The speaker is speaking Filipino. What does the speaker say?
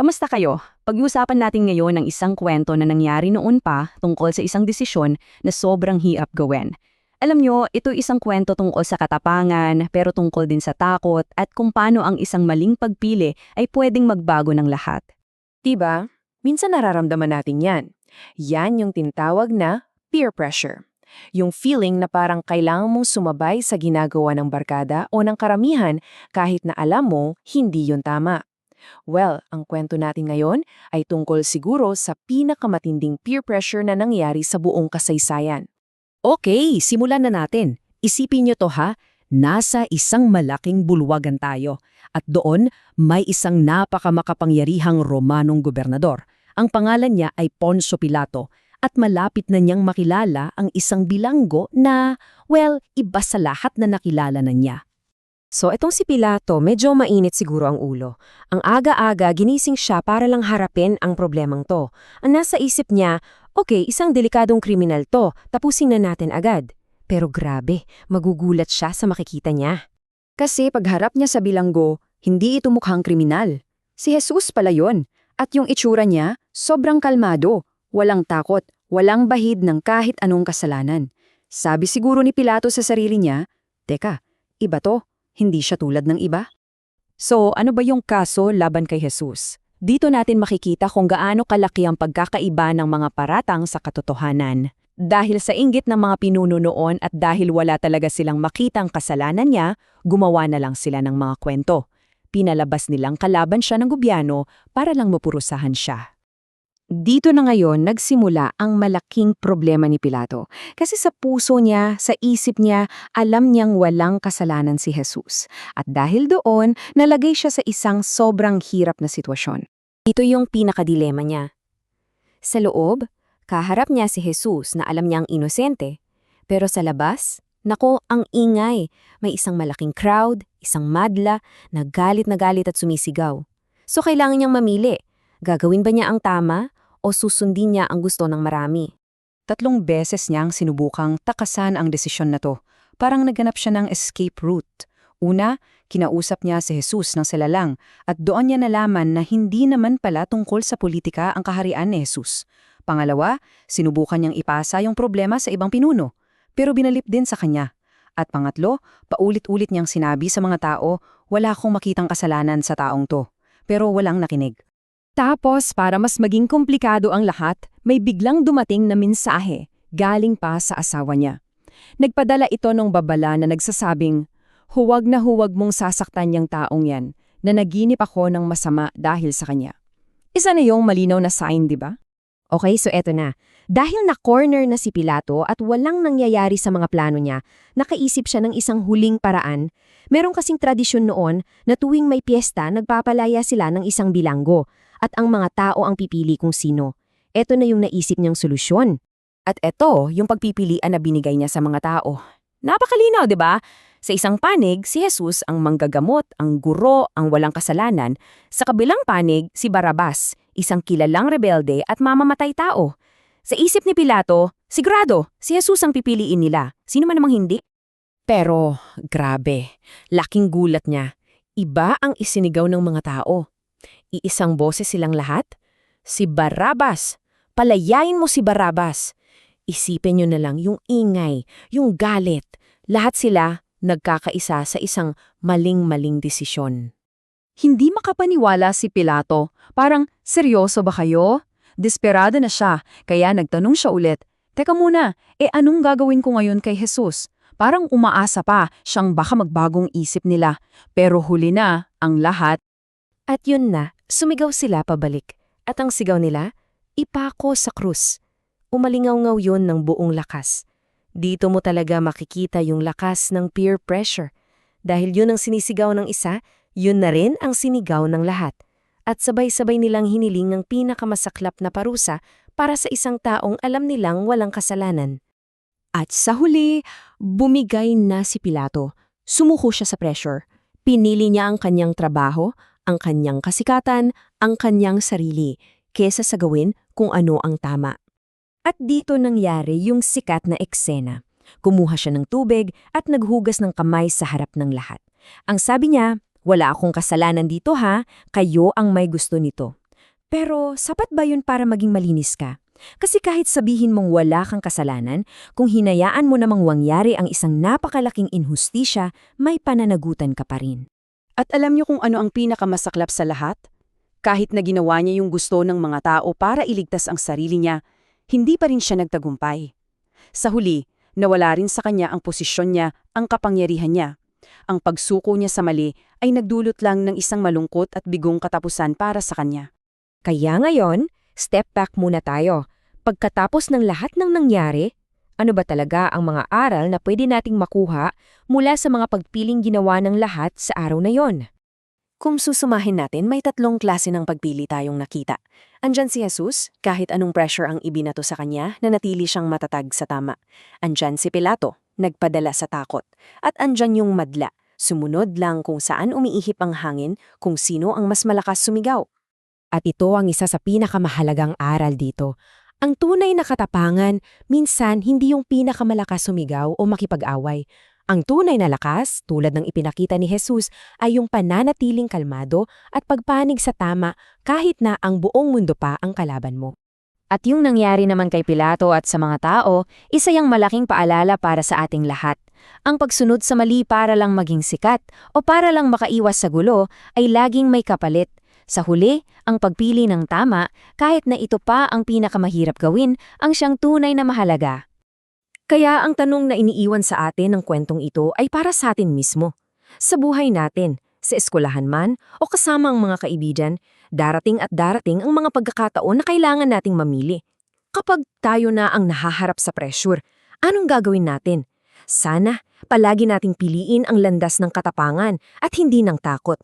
Kamusta kayo? Pag-uusapan natin ngayon ang isang kwento na nangyari noon pa tungkol sa isang desisyon na sobrang hirap gawin. Alam nyo, ito isang kwento tungkol sa katapangan, pero tungkol din sa takot at kung paano ang isang maling pagpili ay pwedeng magbago ng lahat. Diba? Minsan nararamdaman natin yan. Yan yung tinatawag na peer pressure. Yung feeling na parang kailangan mong sumabay sa ginagawa ng barkada o ng karamihan kahit na alam mo hindi yun tama. Well, ang kwento natin ngayon ay tungkol siguro sa pinakamatinding peer pressure na nangyari sa buong kasaysayan. Okay, simulan na natin. Isipin nyo to ha, nasa isang malaking bulwagan tayo. At doon, may isang napakamakapangyarihang Romanong gobernador. Ang pangalan niya ay Poncio Pilato. At malapit na niyang makilala ang isang bilanggo na, well, iba sa lahat na nakilala na niya. So, itong si Pilato, medyo mainit siguro ang ulo. Ang aga-aga, ginising siya para lang harapin ang problemang to. Ang nasa isip niya, okay, isang delikadong kriminal to, tapusin na natin agad. Pero grabe, magugulat siya sa makikita niya. Kasi pagharap niya sa bilanggo, hindi ito mukhang kriminal. Si Jesus pala yon. At yung itsura niya, sobrang kalmado, walang takot, walang bahid ng kahit anong kasalanan. Sabi siguro ni Pilato sa sarili niya, teka, iba to, hindi siya tulad ng iba. So, ano ba yung kaso laban kay Jesus? Dito natin makikita kung gaano kalaki ang pagkakaiba ng mga paratang sa katotohanan. Dahil sa inggit ng mga pinuno noon at dahil wala talaga silang makitang kasalanan niya, gumawa na lang sila ng mga kwento. Pinalabas nilang kalaban siya ng gobyerno para lang mapurusahan siya. Dito na ngayon nagsimula ang malaking problema ni Pilato. Kasi sa puso niya, sa isip niya, alam niyang walang kasalanan si Jesus. At dahil doon, nalagay siya sa isang sobrang hirap na sitwasyon. Ito yung pinakadilema niya. Sa loob, kaharap niya si Jesus na alam niyang inosente. Pero sa labas, nako, ang ingay. May isang malaking crowd, isang madla, nagalit at sumisigaw. So kailangan niyang mamili. Gagawin ba niya ang tama? O susundin niya ang gusto ng marami? 3 beses niyang sinubukang takasan ang desisyon na to. Parang naghanap siya ng escape route. Una, kinausap niya si Jesus ng silalang at doon niya nalaman na hindi naman pala tungkol sa politika ang kaharian ni Jesus. Pangalawa, sinubukan niyang ipasa yung problema sa ibang pinuno, pero binalip din sa kanya. At pangatlo, paulit-ulit niyang sinabi sa mga tao, wala akong makitang kasalanan sa taong to, pero walang nakinig. Tapos, para mas maging komplikado ang lahat, may biglang dumating na mensahe, galing pa sa asawa niya. Nagpadala ito ng babala na nagsasabing, huwag na huwag mong sasaktan niyang taong yan, na naginip ako ng masama dahil sa kanya. Isa na yung malinaw na sign, di ba? Okay, so eto na. Dahil na-corner na si Pilato at walang nangyayari sa mga plano niya, nakaisip siya ng isang huling paraan. Meron kasing tradisyon noon na tuwing may piyesta, nagpapalaya sila ng isang bilanggo. At ang mga tao ang pipili kung sino. Ito na yung naisip niyang solusyon. At ito, yung pagpipilian na binigay niya sa mga tao. Napakalinaw, di ba? Sa isang panig, si Jesus ang manggagamot, ang guro, ang walang kasalanan. Sa kabilang panig, si Barrabas, isang kilalang rebelde at mamamatay tao. Sa isip ni Pilato, sigurado, si Jesus ang pipiliin nila. Sino man namang hindi? Pero, grabe, laking gulat niya. Iba ang isinigaw ng mga tao. Iisang boses silang lahat? Si Barrabas! Palayain mo si Barrabas! Isipin nyo na lang yung ingay, yung galit. Lahat sila nagkakaisa sa isang maling-maling desisyon. Hindi makapaniwala si Pilato. Parang, seryoso ba kayo? Desperado na siya, kaya nagtanong siya ulit. Teka muna, anong gagawin ko ngayon kay Jesus? Parang umaasa pa siyang baka magbagong isip nila. Pero huli na ang lahat. At yun na, sumigaw sila pabalik. At ang sigaw nila, ipako sa krus. Umalingaw-ngaw yun ng buong lakas. Dito mo talaga makikita yung lakas ng peer pressure. Dahil yun ang sinisigaw ng isa, yun na rin ang sinigaw ng lahat. At sabay-sabay nilang hiniling ng pinakamasaklap na parusa para sa isang taong alam nilang walang kasalanan. At sa huli, bumigay na si Pilato. Sumuko siya sa pressure. Pinili niya ang kanyang trabaho, ang kanyang kasikatan, ang kanyang sarili, kesa sa gawin kung ano ang tama. At dito nangyari yung sikat na eksena. Kumuha siya ng tubig at naghugas ng kamay sa harap ng lahat. Ang sabi niya, wala akong kasalanan dito ha, kayo ang may gusto nito. Pero sapat ba yun para maging malinis ka? Kasi kahit sabihin mong wala kang kasalanan, kung hinayaan mo namang wangyari ang isang napakalaking inhustisya, may pananagutan ka pa rin. At alam niyo kung ano ang pinakamasaklap sa lahat? Kahit na ginawa niya yung gusto ng mga tao para iligtas ang sarili niya, hindi pa rin siya nagtagumpay. Sa huli, nawala rin sa kanya ang posisyon niya, ang kapangyarihan niya. Ang pagsuko niya sa mali ay nagdulot lang ng isang malungkot at bigong katapusan para sa kanya. Kaya ngayon, step back muna tayo. Pagkatapos ng lahat ng nangyari, ano ba talaga ang mga aral na pwede nating makuha mula sa mga pagpiling ginawa ng lahat sa araw na yon? Kung susumahin natin, may 3 klase ng pagpili tayong nakita. Andyan si Jesus, kahit anong pressure ang ibinato sa kanya, nanatili siyang matatag sa tama. Andyan si Pilato, nagpadala sa takot. At andyan yung madla, sumunod lang kung saan umiihip ang hangin, kung sino ang mas malakas sumigaw. At ito ang isa sa pinakamahalagang aral dito. Ang tunay na katapangan, minsan hindi yung pinakamalakas sumigaw o makipag-away. Ang tunay na lakas, tulad ng ipinakita ni Jesus, ay yung pananatiling kalmado at pagpanig sa tama kahit na ang buong mundo pa ang kalaban mo. At yung nangyari naman kay Pilato at sa mga tao, isa yung malaking paalala para sa ating lahat. Ang pagsunod sa mali para lang maging sikat o para lang makaiwas sa gulo ay laging may kapalit. Sa huli, ang pagpili ng tama, kahit na ito pa ang pinakamahirap gawin, ang siyang tunay na mahalaga. Kaya ang tanong na iniiwan sa atin ng kwentong ito ay para sa atin mismo. Sa buhay natin, sa eskwelahan man o kasama ang mga kaibigan, darating at darating ang mga pagkakataon na kailangan nating mamili. Kapag tayo na ang nahaharap sa pressure, anong gagawin natin? Sana palagi nating piliin ang landas ng katapangan at hindi ng takot.